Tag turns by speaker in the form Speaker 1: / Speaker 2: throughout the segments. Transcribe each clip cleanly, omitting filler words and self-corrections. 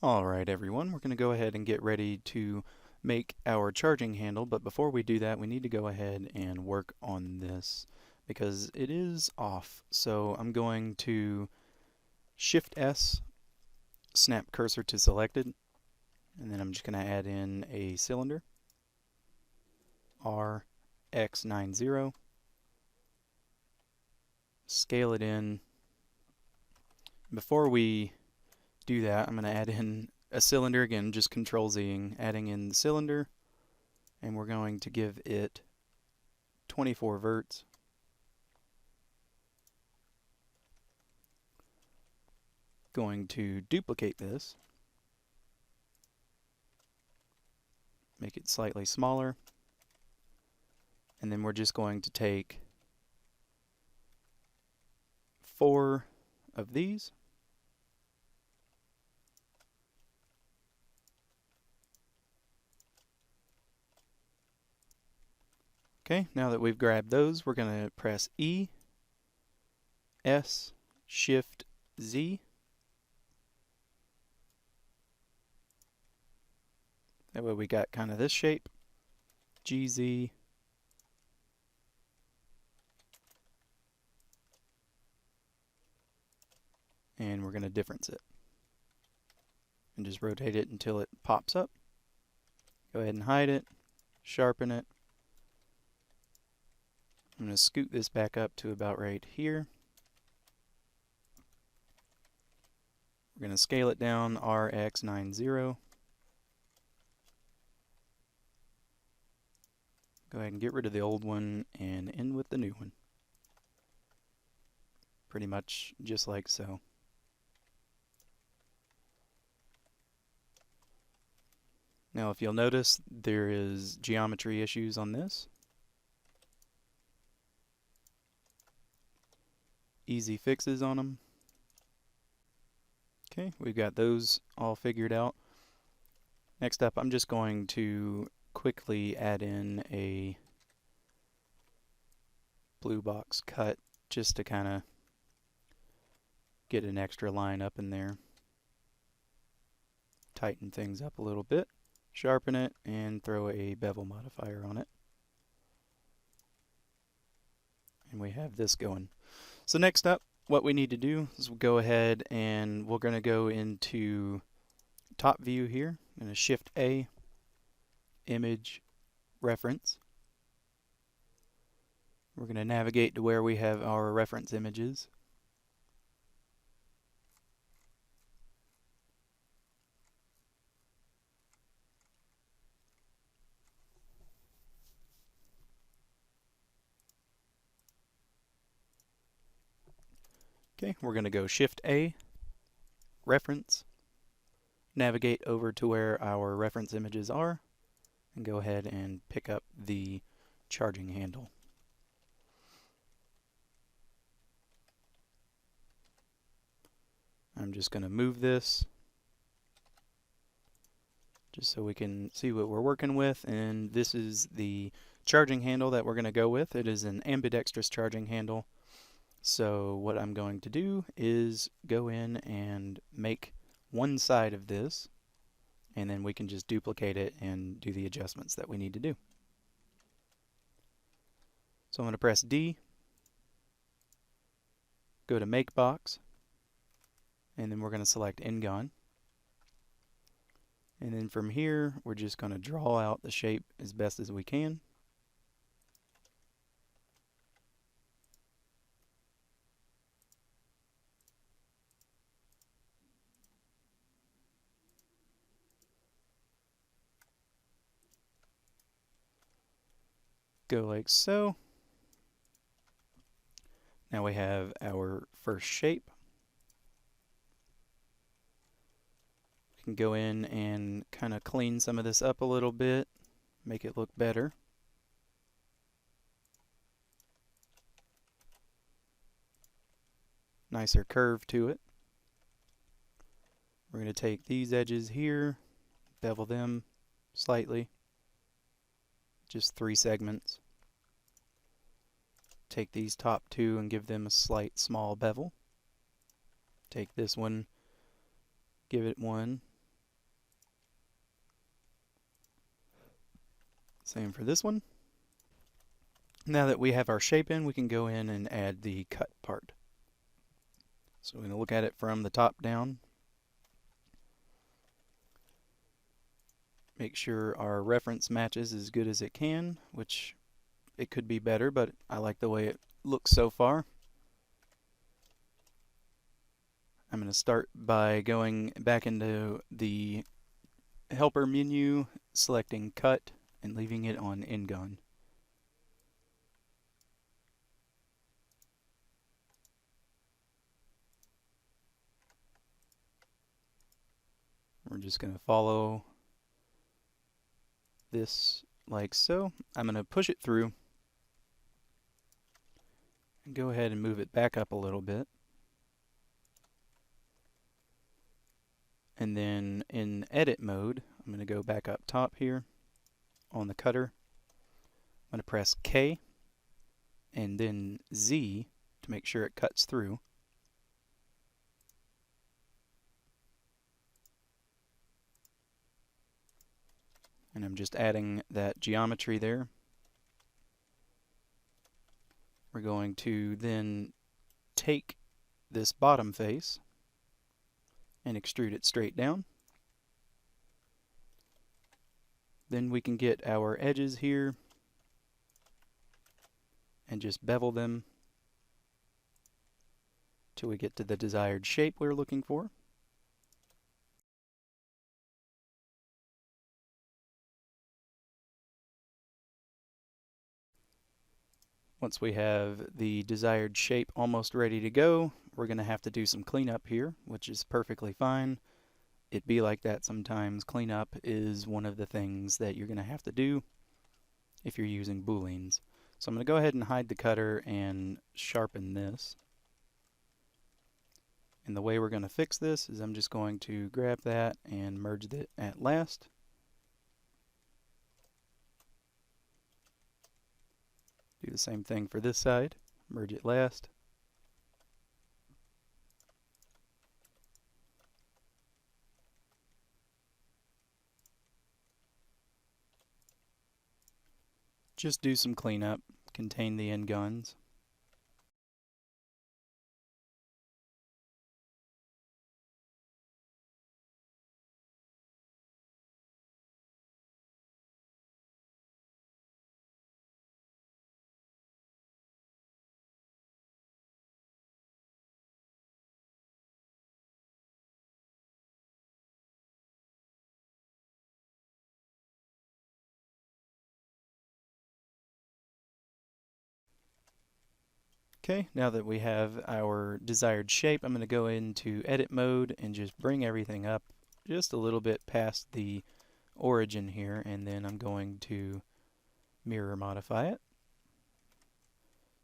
Speaker 1: Alright everyone, we're going to go ahead and get ready to make our charging handle, but before we do that we need to go ahead and work on this because it is off. So I'm going to Shift S, snap cursor to selected, and then I'm just going to add in a cylinder, RX90, scale it in. Before we do that, I'm going to add in a cylinder again, just Control-Zing, adding in the cylinder, and we're going to give it 24 verts. Going to duplicate this, make it slightly smaller, and then we're just going to take 4 of these, okay, now that we've grabbed those, we're going to press E, S, Shift, Z. That way we got kind of this shape, GZ, and we're going to difference it. And just rotate it until it pops up. Go ahead and hide it, sharpen it. I'm going to scoot this back up to about right here. We're going to scale it down, RX90. Go ahead and get rid of the old one and in with the new one. Pretty much just like so. Now if you'll notice, there is geometry issues on this. Easy fixes on them. Okay, we've got those all figured out. Next up, I'm just going to quickly add in a blue box cut just to kind of get an extra line up in there. Tighten things up a little bit, sharpen it, and throw a bevel modifier on it. And we have this going. So next up, what we need to do is we'll go ahead and we're going to go into top view here. I'm going to Shift A, image, reference. We're going to navigate to where we have our reference images. Okay, we're going to go Shift A, reference, navigate over to where our reference images are, and go ahead and pick up the charging handle. I'm just going to move this just so we can see what we're working with, and this is the charging handle that we're going to go with. It is an ambidextrous charging handle. So what I'm going to do is go in and make one side of this, and then we can just duplicate it and do the adjustments that we need to do. So I'm going to press D, go to Make Box, and then we're going to select N-Gon. And then from here, we're just going to draw out the shape as best as we can. Go like so. Now we have our first shape. We can go in and kind of clean some of this up a little bit, make it look better. Nicer curve to it. We're going to take these edges here, bevel them slightly, just 3 segments. Take these top 2 and give them a slight small bevel. Take this one, give it one, Same for this one. Now that we have our shape in, we can go in and add the cut part. So we're going to look at it from the top down. Make sure our reference matches as good as it can, which it could be better, but I like the way it looks so far. I'm going to start by going back into the helper menu, selecting cut, and leaving it on N-gun. We're just going to follow this like so. I'm going to push it through and go ahead and move it back up a little bit. And then in edit mode, I'm going to go back up top here on the cutter. I'm going to press K and then Z to make sure it cuts through. And I'm just adding that geometry there. We're going to then take this bottom face and extrude it straight down. Then we can get our edges here and just bevel them till we get to the desired shape we're looking for. Once we have the desired shape almost ready to go, we're going to have to do some cleanup here, which is perfectly fine. It be like that sometimes. Cleanup is one of the things that you're going to have to do if you're using booleans. So I'm going to go ahead and hide the cutter and sharpen this. And the way we're going to fix this is I'm just going to grab that and merge it at last. Do the same thing for this side, merge it last. Just do some cleanup, contain the end guns. Okay, now that we have our desired shape, I'm going to go into edit mode and just bring everything up just a little bit past the origin here, and then I'm going to mirror modify it.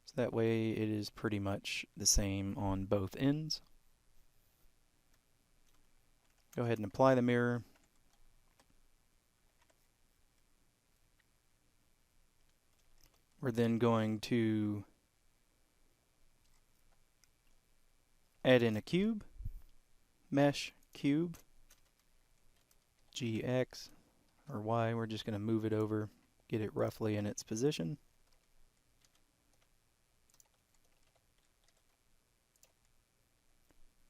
Speaker 1: So that way it is pretty much the same on both ends. Go ahead and apply the mirror. We're then going to add in a cube, mesh cube, GX or Y. We're just going to move it over, get it roughly in its position.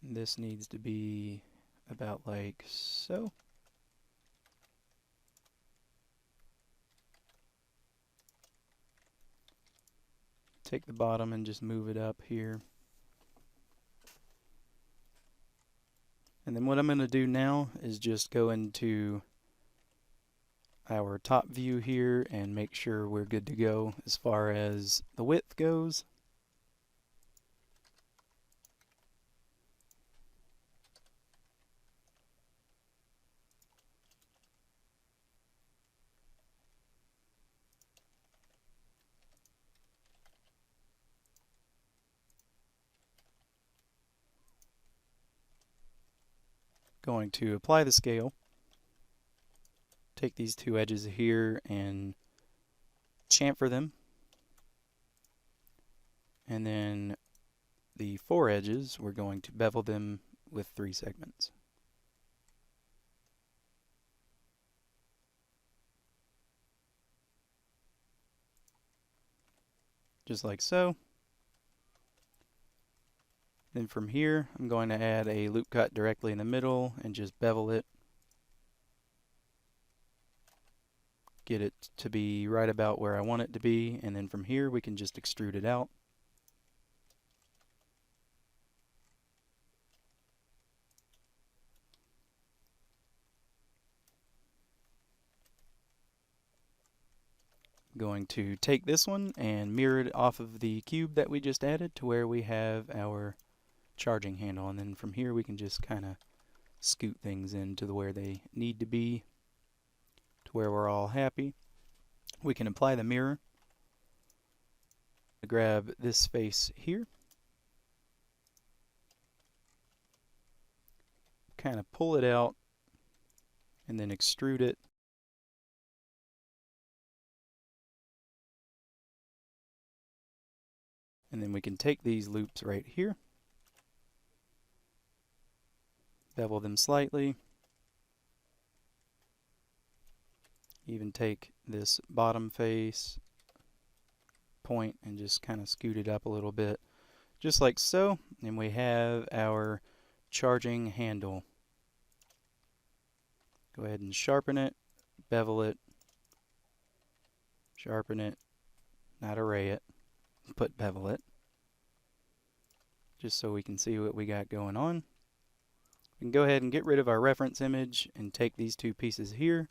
Speaker 1: This needs to be about like so. Take the bottom and just move it up here. And then what I'm going to do now is just go into our top view here and make sure we're good to go as far as the width goes. Going to apply the scale, take these two edges here and chamfer them, and then the four edges we're going to bevel them with 3 segments. just like so. Then from here, I'm going to add a loop cut directly in the middle and just bevel it. Get it to be right about where I want it to be, and then from here we can just extrude it out. I'm going to take this one and mirror it off of the cube that we just added to where we have our charging handle, and then from here we can just kind of scoot things into where they need to be, to where we're all happy. We can apply the mirror. Grab this face here, kind of pull it out, and then extrude it. And then we can take these loops right here, bevel them slightly, even take this bottom face point and just kind of scoot it up a little bit, just like so, and we have our charging handle. Go ahead and sharpen it, bevel it, sharpen it, not array it, but bevel it, just so we can see what we got going on. We can go ahead and get rid of our reference image and take these two pieces here,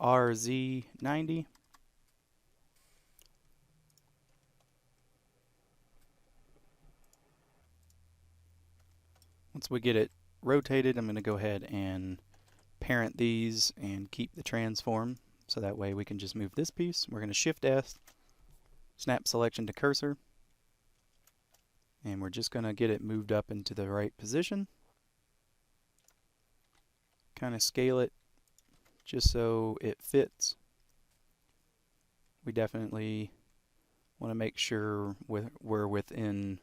Speaker 1: RZ90. Once we get it rotated, I'm going to go ahead and parent these and keep the transform, so that way we can just move this piece. We're going to Shift S, snap selection to cursor, and we're just going to get it moved up into the right position. Kind of scale it just so it fits. We definitely want to make sure we're within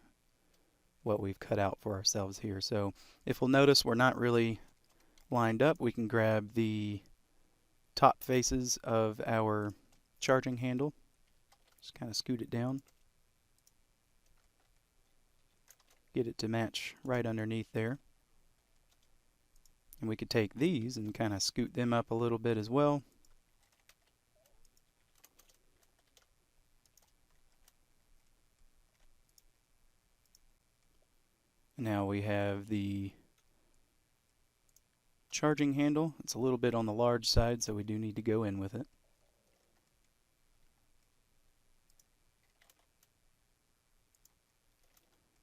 Speaker 1: what we've cut out for ourselves here. So if we'll notice we're not really lined up, we can grab the top faces of our charging handle, just kind of scoot it down, get it to match right underneath there. And we could take these and kind of scoot them up a little bit as well. Now we have the charging handle. It's a little bit on the large side, so we do need to go in with it.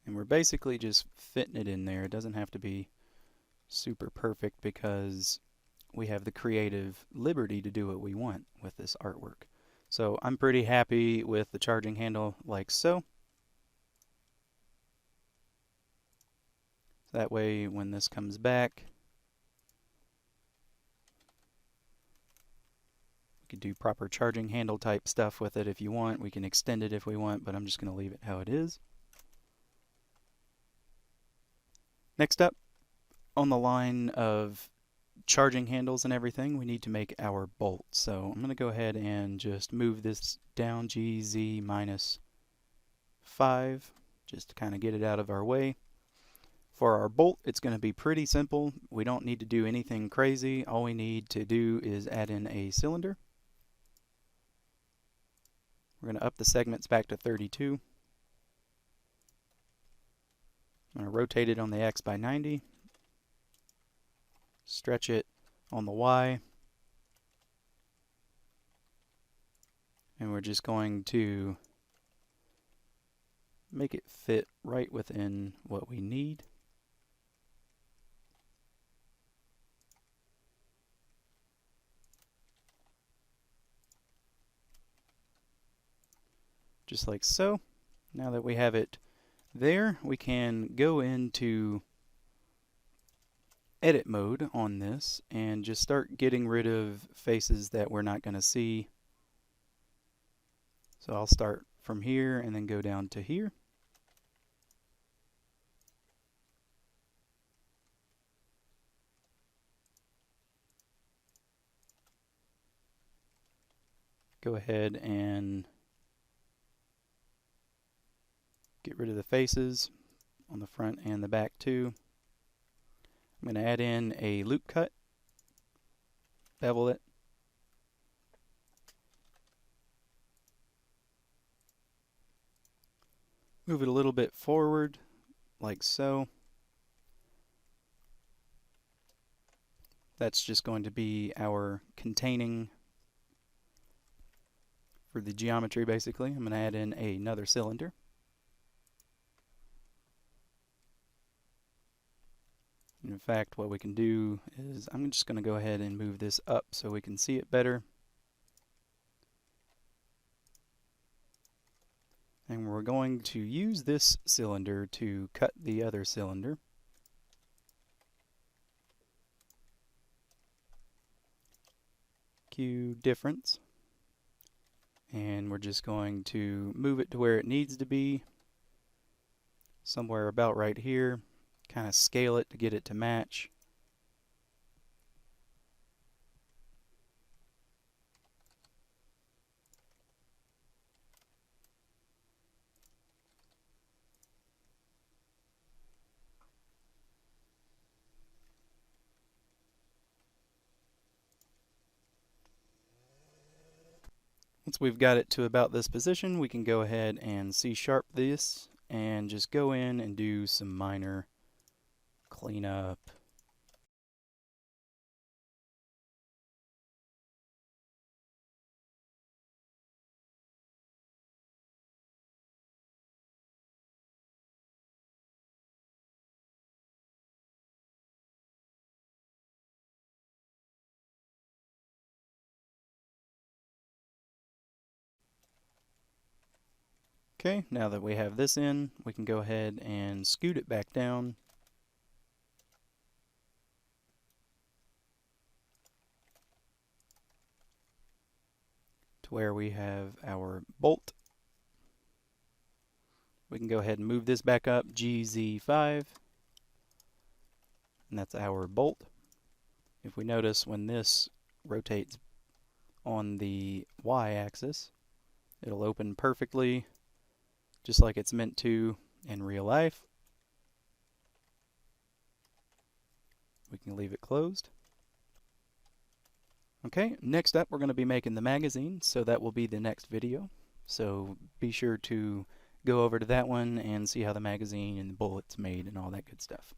Speaker 1: And we're basically just fitting it in there. It doesn't have to be super perfect because we have the creative liberty to do what we want with this artwork. So I'm pretty happy with the charging handle like so. That way when this comes back, we could do proper charging handle type stuff with it if you want. We can extend it if we want, but I'm just going to leave it how it is. Next up, on the line of charging handles and everything, we need to make our bolt. So I'm going to go ahead and just move this down GZ -5, just to kind of get it out of our way. For our bolt, it's going to be pretty simple. We don't need to do anything crazy. All we need to do is add in a cylinder. We're going to up the segments back to 32. I'm going to rotate it on the X by 90. Stretch it on the Y. And we're just going to make it fit right within what we need. Just like so. Now that we have it there, we can go into edit mode on this and just start getting rid of faces that we're not going to see. So I'll start from here and then go down to here. Go ahead and Get rid of the faces on the front and the back too. I'm going to add in a loop cut, bevel it, move it a little bit forward like so. That's just going to be our containing for the geometry basically. I'm going to add in another cylinder. In fact, what we can do is I'm just going to go ahead and move this up so we can see it better. And we're going to use this cylinder to cut the other cylinder. Cue difference. And we're just going to move it to where it needs to be, somewhere about right here. Kind of scale it to get it to match. Once we've got it to about this position, we can go ahead and C-sharp this and just go in and do some minor cleanup. Okay, now that we have this in, we can go ahead and scoot it back down. To where we have our bolt. We can go ahead and move this back up, GZ5, and that's our bolt. If we notice, when this rotates on the Y-axis, it'll open perfectly, just like it's meant to in real life. We can leave it closed. Okay, next up we're going to be making the magazine, so that will be the next video. So be sure to go over to that one and see how the magazine and the bullet's made and all that good stuff.